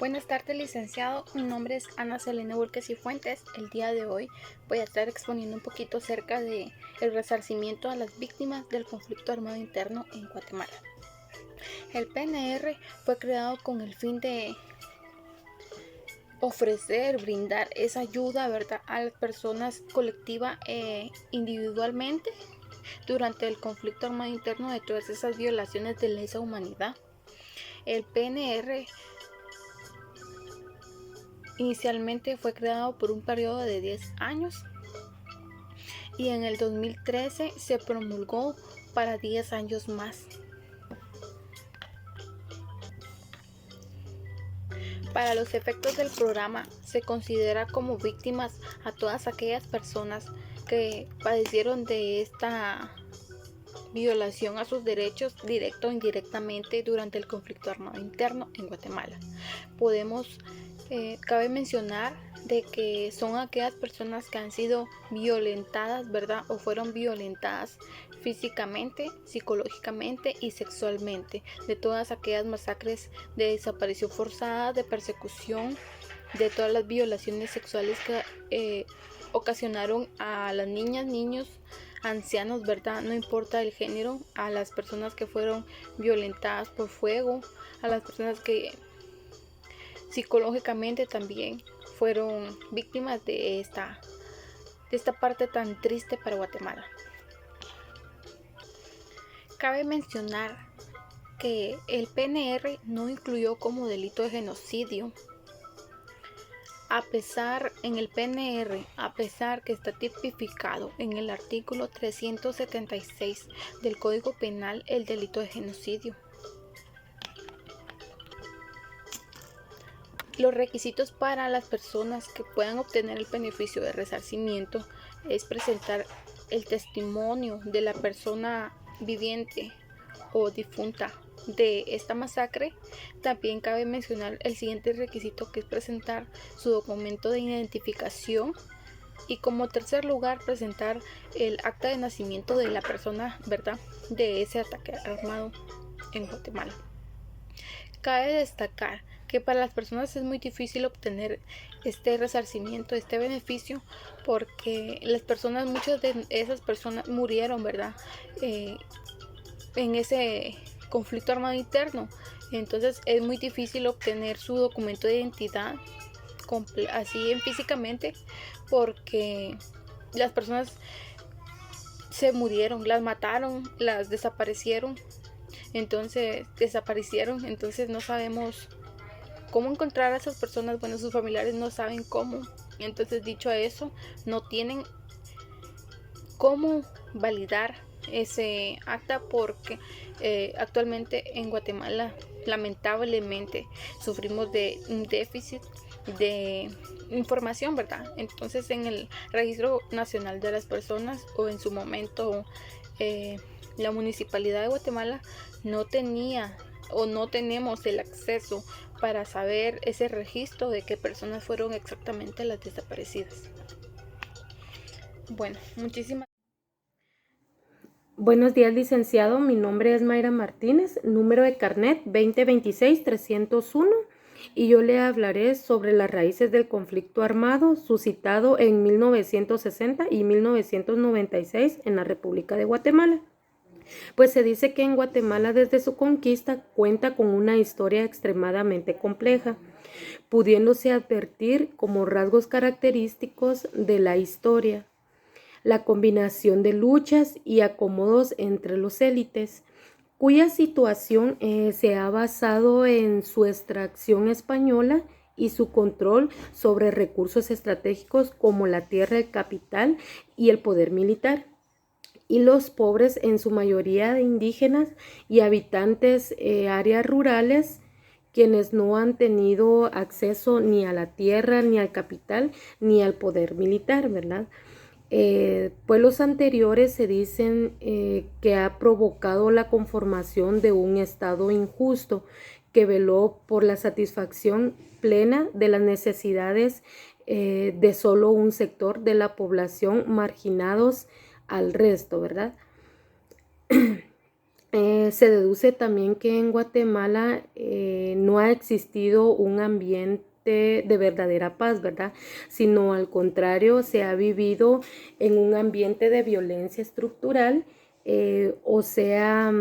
Buenas tardes, licenciado. Mi nombre es Ana Selene Burques y Fuentes. El día de hoy voy a estar exponiendo un poquito acerca de el resarcimiento a las víctimas del conflicto armado interno en Guatemala. El PNR fue creado con el fin de brindar esa ayuda, ¿verdad?, a las personas colectiva e individualmente durante el conflicto armado interno de todas esas violaciones de lesa humanidad. El PNR inicialmente fue creado por un periodo de 10 años y en el 2013 se promulgó para 10 años más. Para los efectos del programa se considera como víctimas a todas aquellas personas que padecieron de esta violación a sus derechos directo o indirectamente durante el conflicto armado interno en Guatemala. Cabe mencionar de que son aquellas personas que han sido violentadas, ¿verdad? O fueron violentadas físicamente, psicológicamente y sexualmente, de todas aquellas masacres de desaparición forzada, de persecución, de todas las violaciones sexuales que ocasionaron a las niñas, niños, ancianos, ¿verdad? No importa el género, a las personas que fueron violentadas por fuego, a las personas que psicológicamente también fueron víctimas de esta parte tan triste para Guatemala. Cabe mencionar que el PNR no incluyó como delito de genocidio. A pesar que está tipificado en el artículo 376 del Código Penal el delito de genocidio. Los requisitos para las personas que puedan obtener el beneficio de resarcimiento es presentar el testimonio de la persona viviente o difunta de esta masacre. También cabe mencionar el siguiente requisito, que es presentar su documento de identificación, y como tercer lugar presentar el acta de nacimiento de la persona, ¿verdad?, de ese ataque armado en Guatemala. Cabe destacar que para las personas es muy difícil obtener este resarcimiento, este beneficio, porque muchas de esas personas murieron, ¿verdad?, en ese conflicto armado interno. Entonces es muy difícil obtener su documento de identidad así físicamente, porque las personas se murieron, las mataron, las desaparecieron. Entonces no sabemos cómo encontrar a esas personas. Bueno, sus familiares no saben cómo. Entonces, dicho eso, no tienen cómo validar ese acta, porque actualmente en Guatemala lamentablemente sufrimos de un déficit de información, ¿verdad? Entonces, en el Registro Nacional de las Personas, o en su momento la Municipalidad de Guatemala, no tenía o no tenemos el acceso para saber ese registro de qué personas fueron exactamente las desaparecidas. Bueno, muchísimas. Buenos días, licenciado. Mi nombre es Mayra Martínez, número de carnet 2026-301, y yo le hablaré sobre las raíces del conflicto armado suscitado en 1960 y 1996 en la República de Guatemala. Pues se dice que en Guatemala desde su conquista cuenta con una historia extremadamente compleja, pudiéndose advertir como rasgos característicos de la historia la combinación de luchas y acomodos entre los élites, cuya situación se ha basado en su extracción española y su control sobre recursos estratégicos como la tierra, el capital y el poder militar, y los pobres, en su mayoría de indígenas y habitantes áreas rurales, quienes no han tenido acceso ni a la tierra, ni al capital, ni al poder militar, ¿verdad? Pueblos anteriores se dicen que ha provocado la conformación de un Estado injusto que veló por la satisfacción plena de las necesidades de solo un sector de la población, marginados al resto, ¿verdad? Se deduce también que en Guatemala no ha existido un ambiente de verdadera paz, ¿verdad? Sino al contrario, se ha vivido en un ambiente de violencia estructural, o sea,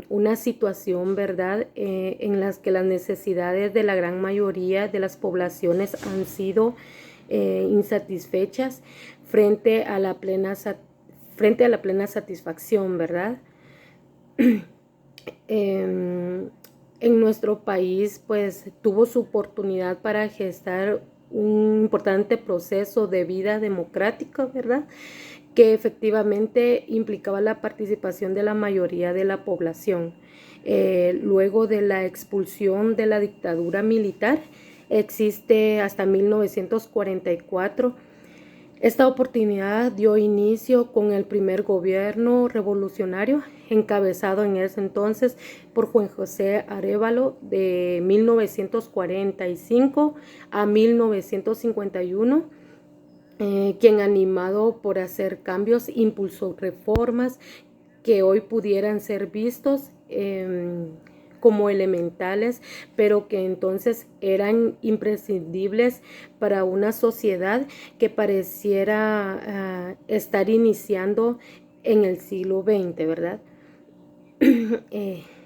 una situación, ¿verdad? En las que las necesidades de la gran mayoría de las poblaciones han sido insatisfechas frente a la plena satisfacción, ¿verdad? En nuestro país pues tuvo su oportunidad para gestar un importante proceso de vida democrática, ¿verdad? Que efectivamente implicaba la participación de la mayoría de la población. Luego de la expulsión de la dictadura militar, existe hasta 1944. Esta oportunidad dio inicio con el primer gobierno revolucionario, encabezado en ese entonces por Juan José Arévalo, de 1945 a 1951, quien, animado por hacer cambios, impulsó reformas que hoy pudieran ser vistos como elementales, pero que entonces eran imprescindibles para una sociedad que pareciera estar iniciando en el siglo XX, ¿verdad?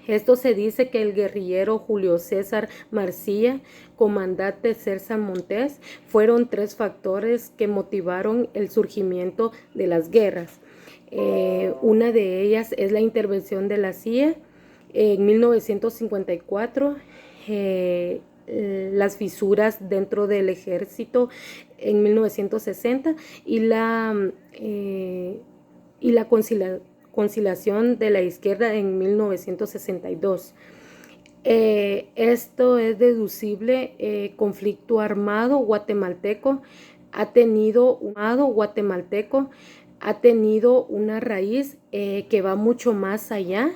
Esto se dice que el guerrillero Julio César Marcilla, comandante César Montes, fueron 3 factores que motivaron el surgimiento de las guerras. Una de ellas es la intervención de la CIA en 1954, las fisuras dentro del ejército en 1960 y la conciliación de la izquierda en 1962. Esto es deducible. Conflicto armado guatemalteco ha tenido una raíz que va mucho más allá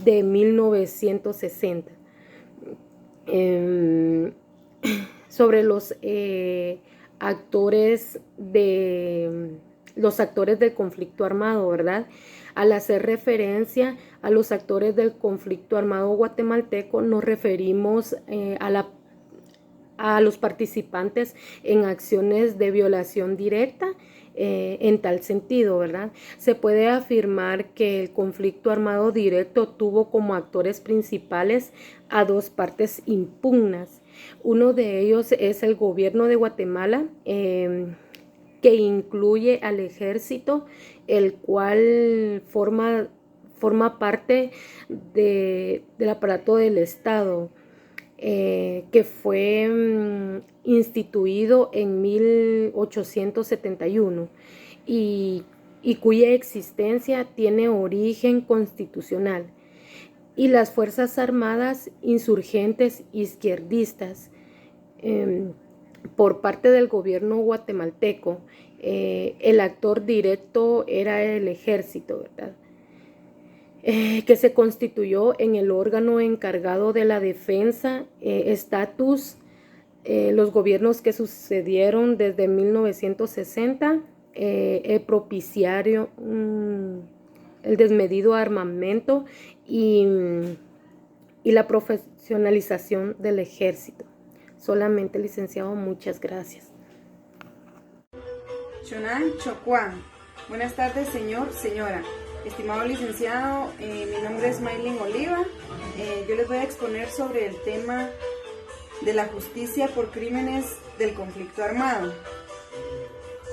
de 1960. Sobre los actores del conflicto armado, ¿verdad? Al hacer referencia a los actores del conflicto armado guatemalteco, nos referimos a los participantes en acciones de violación directa. En tal sentido, ¿verdad? Se puede afirmar que el conflicto armado directo tuvo como actores principales a 2 partes impugnas. Uno de ellos es el gobierno de Guatemala, que incluye al ejército, el cual forma parte del aparato del Estado, que fue instituido en 1871 y cuya existencia tiene origen constitucional, y las Fuerzas Armadas insurgentes izquierdistas por parte del gobierno guatemalteco. El actor directo era el ejército, ¿verdad? Que se constituyó en el órgano encargado de la defensa, estatus. Los gobiernos que sucedieron desde 1960 propiciaron el desmedido armamento y la profesionalización del ejército. Solamente, licenciado, muchas gracias. Chonan Chocuán. Buenas tardes, señor, señora. Estimado licenciado, mi nombre es Maylin Oliva. Yo les voy a exponer sobre el tema de la justicia por crímenes del conflicto armado.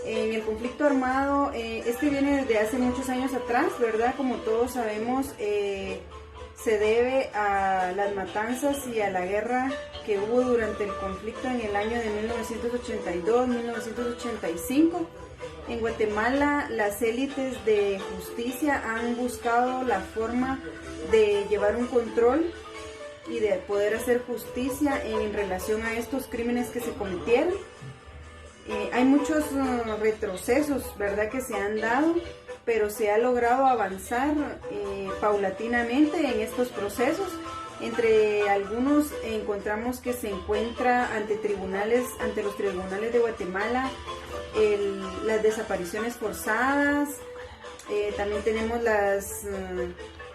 En el conflicto armado, este viene desde hace muchos años atrás, ¿verdad? Como todos sabemos, se debe a las matanzas y a la guerra que hubo durante el conflicto en el año de 1982-1985. En Guatemala, las élites de justicia han buscado la forma de llevar un control y de poder hacer justicia en relación a estos crímenes que se cometieron. Hay muchos retrocesos, ¿verdad?, que se han dado, pero se ha logrado avanzar paulatinamente en estos procesos. Entre algunos encontramos que se encuentra ante los tribunales de Guatemala, las desapariciones forzadas. También tenemos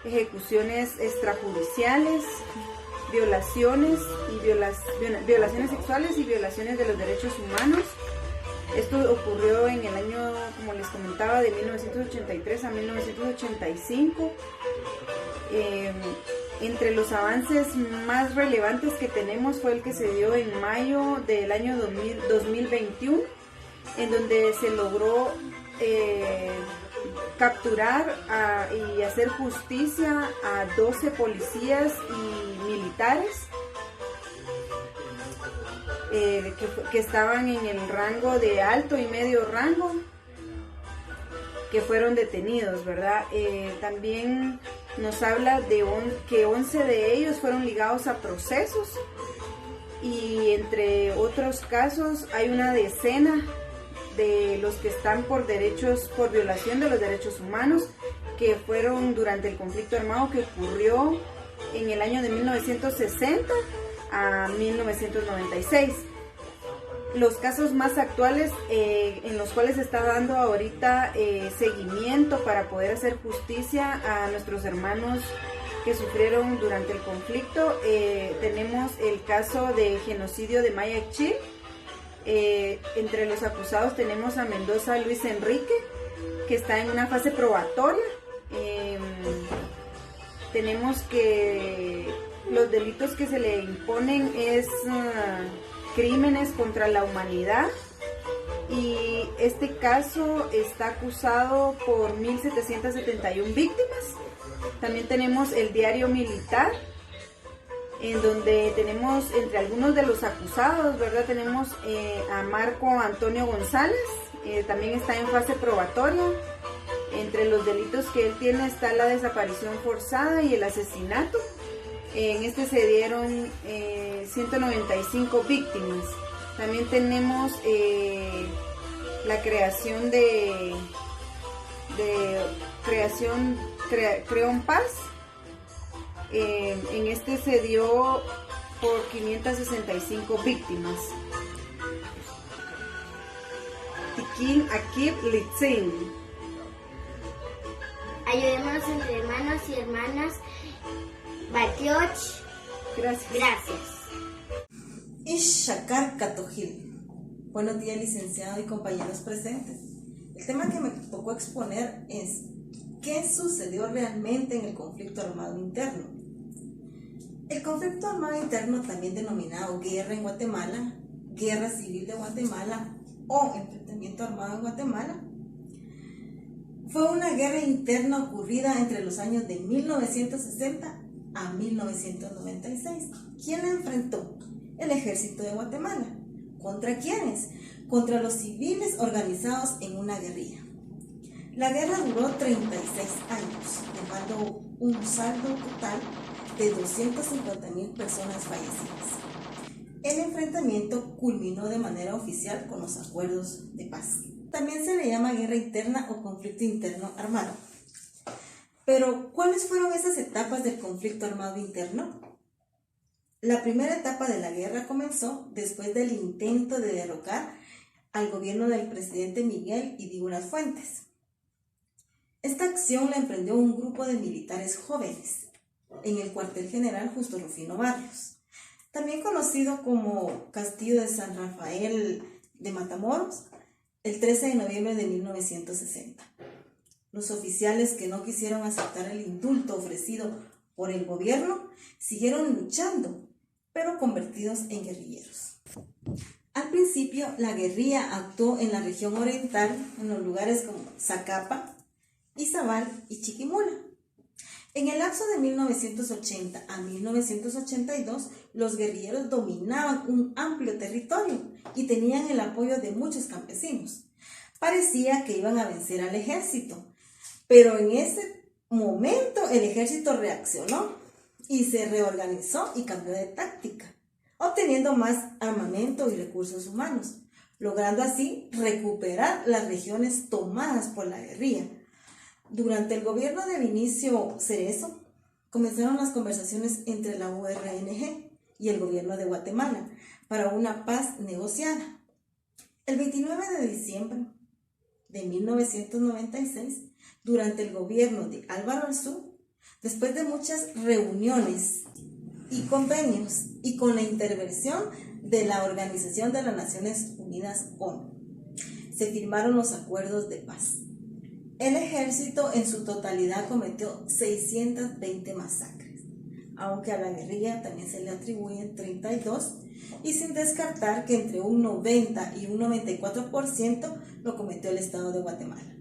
ejecuciones extrajudiciales, violaciones sexuales y violaciones de los derechos humanos. Esto ocurrió en el año, como les comentaba, de 1983 a 1985. Entre los avances más relevantes que tenemos fue el que se dio en mayo del año 2021, en donde se logró capturar y hacer justicia a 12 policías y militares que estaban en el rango de alto y medio rango, que fueron detenidos, ¿verdad? También nos habla de que 11 de ellos fueron ligados a procesos, y entre otros casos hay una decena de los que están por violación de los derechos humanos, que fueron durante el conflicto armado que ocurrió en el año de 1960 a 1996. Los casos más actuales en los cuales se está dando ahorita seguimiento para poder hacer justicia a nuestros hermanos que sufrieron durante el conflicto, tenemos el caso de genocidio de Maya Chil. Entre los acusados tenemos a Mendoza Luis Enrique, que está en una fase probatoria. Tenemos que los delitos que se le imponen es crímenes contra la humanidad, y este caso está acusado por 1.771 víctimas. También tenemos el diario militar, en donde tenemos entre algunos de los acusados, ¿verdad? Tenemos a Marco Antonio González, también está en fase probatoria. Entre los delitos que él tiene está la desaparición forzada y el asesinato. En este se dieron 195 víctimas. También tenemos la creación de Creón Paz. En este se dio por 565 víctimas. Tiquín Akib Litzin. Ayudémonos entre hermanos y hermanas. Batioch. Gracias. Ishakar Katojil. Buenos días, licenciado y compañeros presentes. El tema que me tocó exponer es ¿qué sucedió realmente en el conflicto armado interno? El conflicto armado interno, también denominado guerra en Guatemala, guerra civil de Guatemala o enfrentamiento armado en Guatemala, fue una guerra interna ocurrida entre los años de 1960 a 1996. ¿Quién la enfrentó? El ejército de Guatemala. ¿Contra quiénes? Contra los civiles organizados en una guerrilla. La guerra duró 36 años, dejando un saldo total de 250.000 personas fallecidas. El enfrentamiento culminó de manera oficial con los acuerdos de paz. También se le llama guerra interna o conflicto interno armado. Pero, ¿cuáles fueron esas etapas del conflicto armado interno? La primera etapa de la guerra comenzó después del intento de derrocar al gobierno del presidente Miguel Ydigoras Fuentes. Esta acción la emprendió un grupo de militares jóvenes en el cuartel general Justo Rufino Barrios, también conocido como Castillo de San Rafael de Matamoros, el 13 de noviembre de 1960. Los oficiales que no quisieron aceptar el indulto ofrecido por el gobierno siguieron luchando, pero convertidos en guerrilleros. Al principio, la guerrilla actuó en la región oriental, en los lugares como Zacapa, Izabal y Chiquimula. En el lapso de 1980 a 1982, los guerrilleros dominaban un amplio territorio y tenían el apoyo de muchos campesinos. Parecía que iban a vencer al ejército, pero en ese momento el ejército reaccionó y se reorganizó y cambió de táctica, obteniendo más armamento y recursos humanos, logrando así recuperar las regiones tomadas por la guerrilla. Durante el gobierno de Vinicio Cerezo, comenzaron las conversaciones entre la URNG y el gobierno de Guatemala para una paz negociada. El 29 de diciembre de 1996, durante el gobierno de Álvaro Alzú, Después de muchas reuniones y convenios y con la intervención de la Organización de las Naciones Unidas, ONU, se firmaron los acuerdos de paz. El ejército en su totalidad cometió 620 masacres, aunque a la guerrilla también se le atribuyen 32, y sin descartar que entre un 90 y un 94% lo cometió el Estado de Guatemala.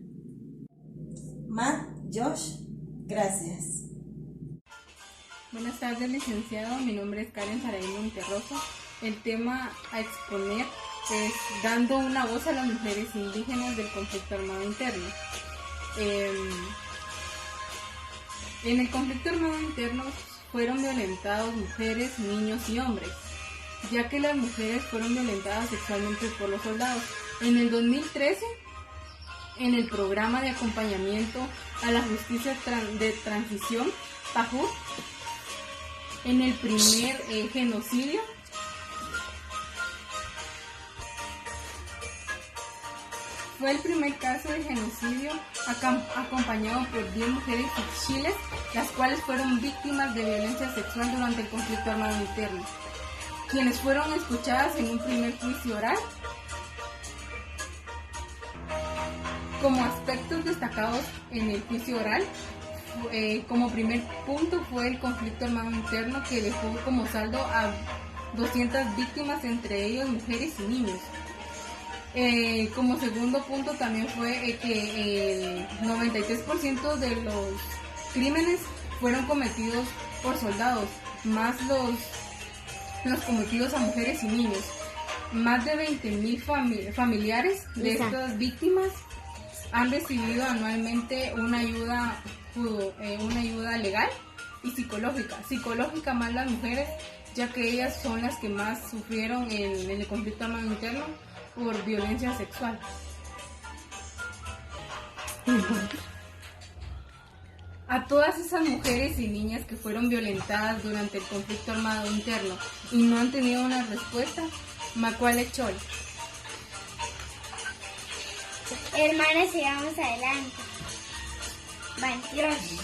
Matt, Josh, gracias. Buenas tardes, licenciado. Mi nombre es Karen Saraí Monterroso. El tema a exponer es dando una voz a las mujeres indígenas del conflicto armado interno. En el conflicto armado interno fueron violentados mujeres, niños y hombres, ya que las mujeres fueron violentadas sexualmente por los soldados. En el 2013, en el programa de acompañamiento a la justicia de transición, PAJUT, en el primer genocidio, fue el primer caso de genocidio acompañado por 10 mujeres chiles, las cuales fueron víctimas de violencia sexual durante el conflicto armado interno, quienes fueron escuchadas en un primer juicio oral. Como aspectos destacados en el juicio oral, como primer punto fue el conflicto armado interno, que dejó como saldo a 200 víctimas, entre ellos mujeres y niños. Como segundo punto también fue que el 93% de los crímenes fueron cometidos por soldados, más los cometidos a mujeres y niños. Más de 20,000 familiares de estas víctimas han recibido anualmente una ayuda legal y psicológica más las mujeres, ya que ellas son las que más sufrieron en el conflicto armado interno por violencia sexual. A todas esas mujeres y niñas que fueron violentadas durante el conflicto armado interno y no han tenido una respuesta, Macuale Chol. Hermanas, sigamos adelante. Bye. Gracias.